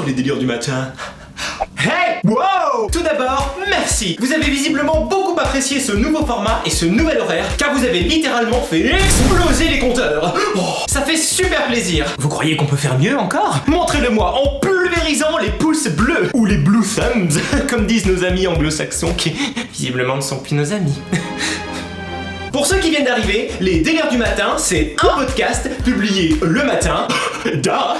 les délires du matin. Hey! Wow! Tout d'abord, merci! Vous avez visiblement beaucoup apprécié ce nouveau format et ce nouvel horaire, car vous avez littéralement fait exploser les compteurs! Oh, ça fait super plaisir! Vous croyez qu'on peut faire mieux encore? Montrez-le-moi en pulvérisant les pouces bleus, ou les blue thumbs, comme disent nos amis anglo-saxons, qui visiblement ne sont plus nos amis. Pour ceux qui viennent d'arriver, les délires du matin, c'est un podcast publié le matin,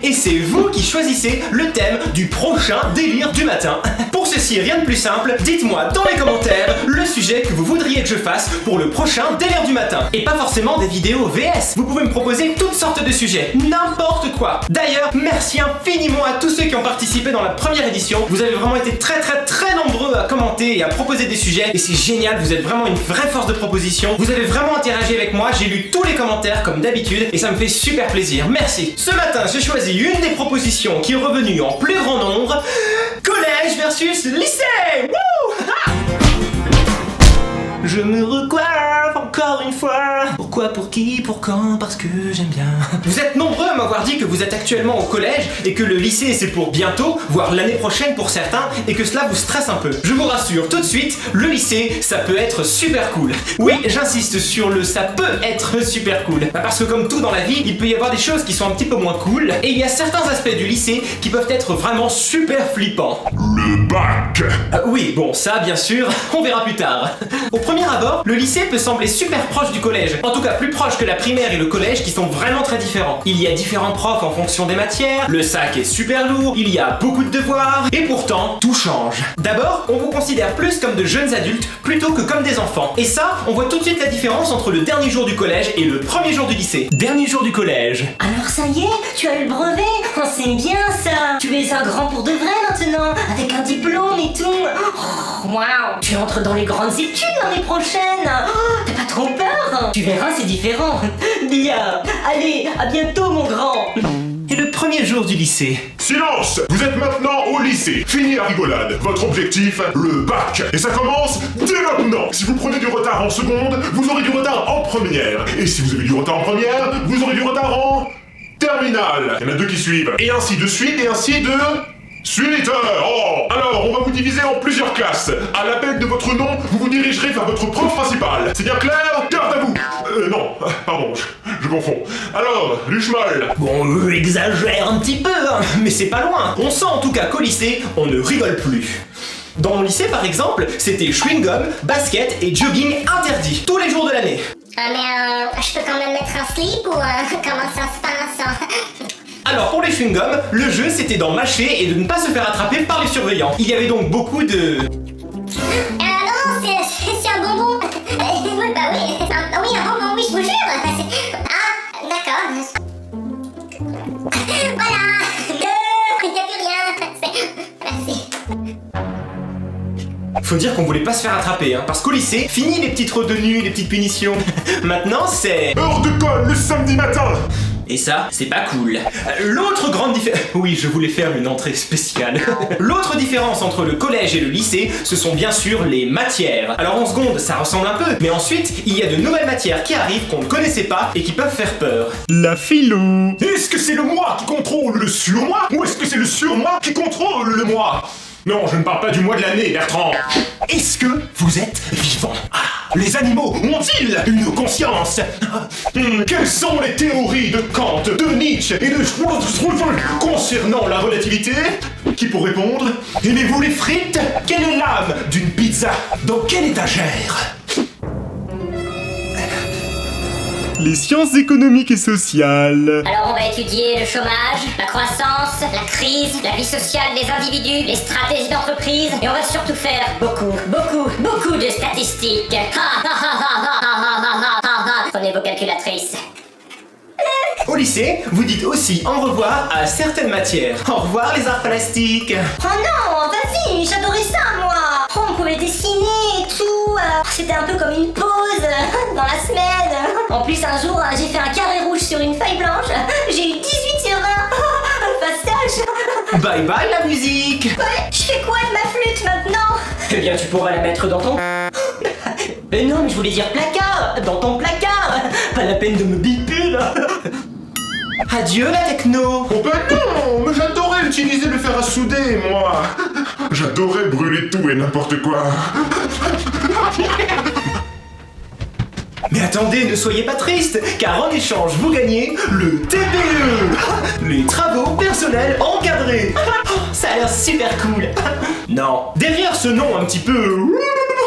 et c'est vous qui choisissez le thème du prochain délire du matin. Pour ceci, rien de plus simple, dites-moi dans les commentaires le sujet que vous voudriez que je fasse pour le prochain délire du matin. Et pas forcément des vidéos VS, vous pouvez me proposer toutes sortes de sujets, n'importe quoi. D'ailleurs, merci infiniment à tous ceux qui ont participé dans la première édition. Vous avez vraiment été très nombreux à commenter et à proposer des sujets, et c'est génial, vous êtes vraiment une vraie force de proposition. Vous avez vraiment interagi avec moi, j'ai lu tous les commentaires comme d'habitude et ça me fait super plaisir, merci. Ce matin j'ai choisi une des propositions qui est revenue en plus grand nombre, collège versus lycée. Wouh! Je me recoiffe encore une fois. Pourquoi, pour qui, pour quand, parce que j'aime bien. Vous êtes nombreux à m'avoir dit que vous êtes actuellement au collège et que le lycée c'est pour bientôt, voire l'année prochaine pour certains, et que cela vous stresse un peu. Je vous rassure tout de suite, le lycée ça peut être super cool. Oui, j'insiste sur le ça peut être super cool. Parce que comme tout dans la vie, il peut y avoir des choses qui sont un petit peu moins cool, et il y a certains aspects du lycée qui peuvent être vraiment super flippants. Le bac. Oui, bon ça bien sûr, on verra plus tard. Au premier abord, le lycée peut sembler super proche du collège, en tout cas plus proche que la primaire et le collège qui sont vraiment très différents. Il y a différents profs en fonction des matières, le sac est super lourd, il y a beaucoup de devoirs, et pourtant, tout change. D'abord, on vous considère plus comme de jeunes adultes plutôt que comme des enfants. Et ça, on voit tout de suite la différence entre le dernier jour du collège et le premier jour du lycée. Dernier jour du collège. Alors ça y est, tu as eu le brevet? Oh, c'est bien ça! Tu es un grand pour de vrai maintenant, avec un diplôme et tout. Oh, waouh! Tu entres dans les grandes études l'année prochaine. Oh, t'as pas trop peur? Tu verras, c'est différent. Bien. Allez, à bientôt mon grand. Et le premier jour du lycée. Silence! Vous êtes maintenant au lycée. Fini la rigolade. Votre objectif, le bac. Et ça commence dès maintenant. Si vous prenez du retard en seconde, vous aurez du retard en première. Et si vous avez du retard en première, vous aurez du retard en terminale. Il y en a deux qui suivent. Et ainsi de suite, et ainsi de... suite. Oh. Alors, on va vous diviser en plusieurs classes. À l'appel de votre nom, vous vous dirigerez vers votre prof principal. C'est bien clair? Garde à vous. Non, pardon, je confonds. Alors, Luchmal. Bon, exagère un petit peu, hein, mais c'est pas loin. On sent en tout cas qu'au lycée, on ne rigole plus. Dans mon lycée, par exemple, c'était chewing-gum, basket et jogging interdit tous les jours de l'année. Ah mais je peux quand même mettre un slip ou comment ça se passe? Alors pour les chewing-gums, le jeu c'était d'en mâcher et de ne pas se faire attraper par les surveillants. Il y avait donc beaucoup de... non, c'est un bonbon. Oui, bah oui, oui, un bonbon, oui, je vous jure. Ah, d'accord. Voilà. Il n'y a plus rien. Faut dire qu'on voulait pas se faire attraper, hein, parce qu'au lycée, fini les petites retenues, les petites punitions. Maintenant c'est... Heure de colle le samedi matin. Et ça, c'est pas cool. L'autre grande différence... Oui, je voulais faire une entrée spéciale. L'autre différence entre le collège et le lycée, ce sont bien sûr les matières. Alors en seconde, ça ressemble un peu, mais ensuite, il y a de nouvelles matières qui arrivent qu'on ne connaissait pas et qui peuvent faire peur. La philo. Est-ce que c'est le moi qui contrôle le surmoi? Ou est-ce que c'est le surmoi qui contrôle le moi? Non, je ne parle pas du mois de l'année, Bertrand. Est-ce que vous êtes vivant? Les animaux ont-ils une conscience? Quelles sont les théories de Kant, de Nietzsche et de Struve concernant la relativité? Qui pour répondre? Aimez-vous les frites? Quelle est l'âme d'une pizza? Dans quelle étagère? Les sciences économiques et sociales. Alors on va étudier le chômage, la croissance, la crise, la vie sociale des individus, les stratégies d'entreprise, et on va surtout faire beaucoup de statistiques. Prenez vos calculatrices. Au lycée, vous dites aussi au revoir à certaines matières. Au revoir les arts plastiques. Oh non, vas-y, j'adorais ça moi. Oh, on pouvait dessiner et tout. C'était un peu comme une pause dans la semaine. En plus, un jour, j'ai fait un carré rouge sur une feuille blanche. J'ai eu 18 sur 20. Passage. Bye bye la musique. Ouais, je fais quoi de ma flûte maintenant? Eh bien, tu pourras la mettre dans ton... Mais non, mais je voulais dire placard. Dans ton placard. Pas la peine de me biper là. Adieu la techno. Oh ben non, mais j'adorais utiliser le fer à souder, moi. J'adorais brûler tout et n'importe quoi. Mais attendez, ne soyez pas triste, car en échange, vous gagnez le TPE, les travaux personnels encadrés. Ça a l'air super cool. Non, derrière ce nom un petit peu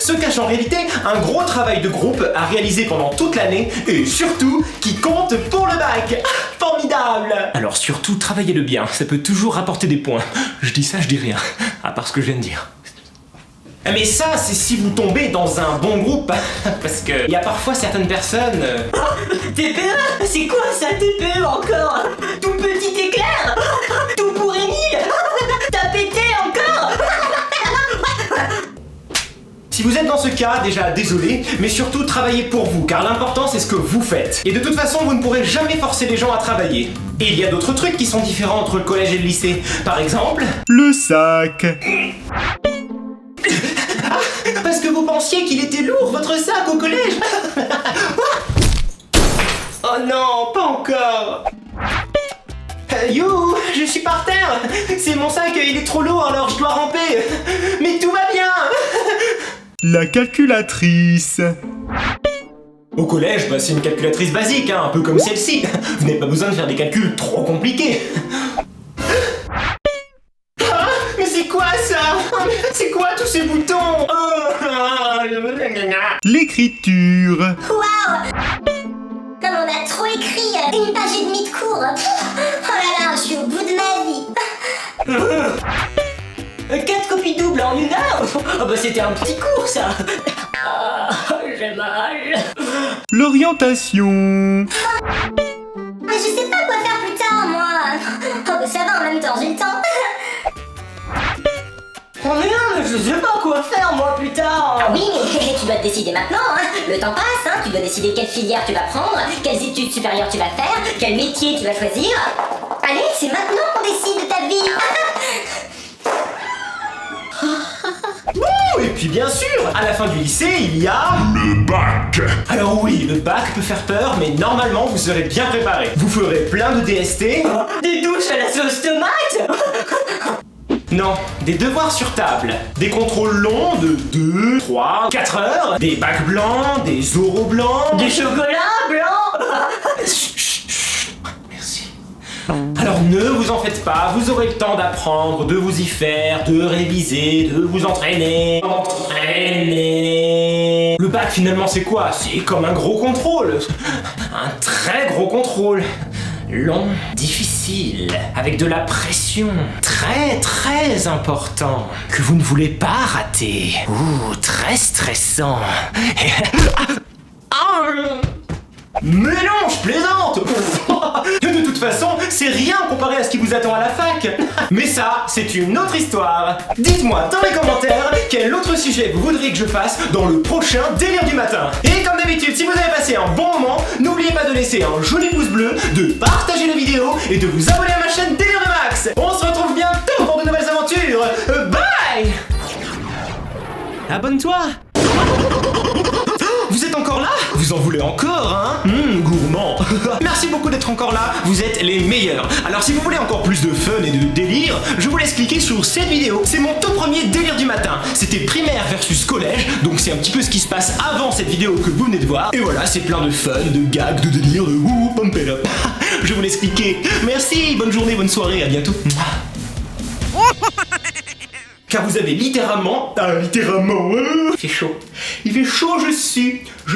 se cache en réalité un gros travail de groupe à réaliser pendant toute l'année et surtout qui compte pour le bac. Formidable. Alors surtout, travaillez-le bien, ça peut toujours rapporter des points. Je dis ça, je dis rien, à part ce que je viens de dire. Mais ça, c'est si vous tombez dans un bon groupe, parce que y a parfois certaines personnes... TPE? C'est quoi ça, TPE encore? Tout petit éclair? Tout pour Émile? T'as pété encore? Si vous êtes dans ce cas, déjà désolé, mais surtout travaillez pour vous, car l'important c'est ce que vous faites. Et de toute façon, vous ne pourrez jamais forcer les gens à travailler. Et il y a d'autres trucs qui sont différents entre le collège et le lycée. Par exemple... Le sac. Parce que vous pensiez qu'il était lourd, votre sac, au collège. Oh non, pas encore. You, je suis par terre. C'est mon sac, il est trop lourd, alors je dois ramper. Mais tout va bien. La calculatrice. Au collège, bah, c'est une calculatrice basique, hein, un peu comme celle-ci. Vous n'avez pas besoin de faire des calculs trop compliqués. Ah, mais c'est quoi ça? C'est quoi tous ces boutons? L'écriture. Waouh! Comme on a trop écrit, une page et demie de cours. Oh là là, je suis au bout de ma vie. 4 copies doubles en 1 heure? Oh bah c'était un petit cours ça. Ah, j'ai mal. L'orientation. Mais je sais pas quoi faire plus tard, moi. Oh bah ça va, en même temps, j'ai le temps. Oh mais non, mais je sais pas quoi faire moi plus tard. Ah oui, mais tu dois te décider maintenant, hein. Le temps passe, hein. Tu dois décider quelle filière tu vas prendre, quelles études supérieures tu vas faire, quel métier tu vas choisir. Allez, c'est maintenant qu'on décide de ta vie. Et puis bien sûr, à la fin du lycée, il y a... Le bac. Alors oui, le bac peut faire peur, mais normalement vous serez bien préparé. Vous ferez plein de DST. Des douches à la sauce tomate. Non, des devoirs sur table. Des contrôles longs de 2, 3, 4 heures. Des bacs blancs, des oraux blancs. Du chocolat blanc. Chut, chut, chut. Merci. Alors ne vous en faites pas, vous aurez le temps d'apprendre, de vous y faire, de réviser, de vous entraîner. Le bac finalement c'est quoi? C'est comme un gros contrôle. Un très gros contrôle. Long, difficile, avec de la pression, très très important, que vous ne voulez pas rater. Ouh, très stressant. Mais non, je plaisante. De toute façon, c'est rien comparé à ce qui vous attend à la fac. Mais ça, c'est une autre histoire. Dites-moi dans les commentaires quel autre sujet vous voudriez que je fasse dans le prochain délire du matin. Et comme d'habitude, si vous avez passé un bon moment, n'oubliez pas de laisser un joli pouce bleu, de partager la vidéo et de vous abonner à ma chaîne Délire de Max. On se retrouve bientôt pour de nouvelles aventures. Bye. Abonne-toi. Vous êtes encore là? Vous en voulez encore, hein? Gourmand. Merci beaucoup d'être encore là, vous êtes les meilleurs. Alors si vous voulez encore plus de fun et de délire, je vous laisse cliquer sur cette vidéo. C'est mon tout premier délire du matin. C'était primaire versus collège, donc c'est un petit peu ce qui se passe avant cette vidéo que vous venez de voir. Et voilà, c'est plein de fun, de gags, de délire, de pump it up. Je vous laisse cliquer. Merci, bonne journée, bonne soirée, à bientôt. Car vous avez littéralement... il fait chaud. Il fait chaud, je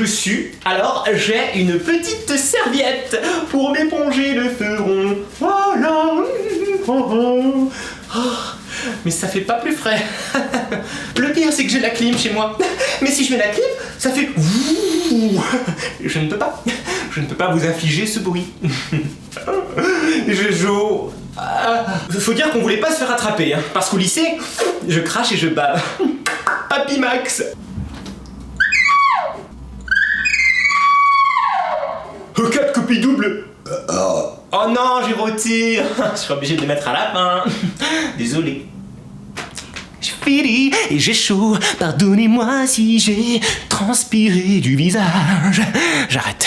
suis. Alors, j'ai une petite serviette pour m'éponger le front. Voilà. Oh, mais ça fait pas plus frais. Le pire, c'est que j'ai la clim chez moi. Mais si je mets la clim, ça fait... Je ne peux pas vous infliger ce bruit. Je joue... faut dire qu'on voulait pas se faire attraper, hein, parce qu'au lycée, je crache et je bave. Papy Max. Oh, 4 copies doubles. Oh non, j'ai rôti. Je suis obligé de les mettre à la fin. Désolé. J'ai fini et j'ai chaud. Pardonnez-moi si j'ai transpiré du visage. J'arrête.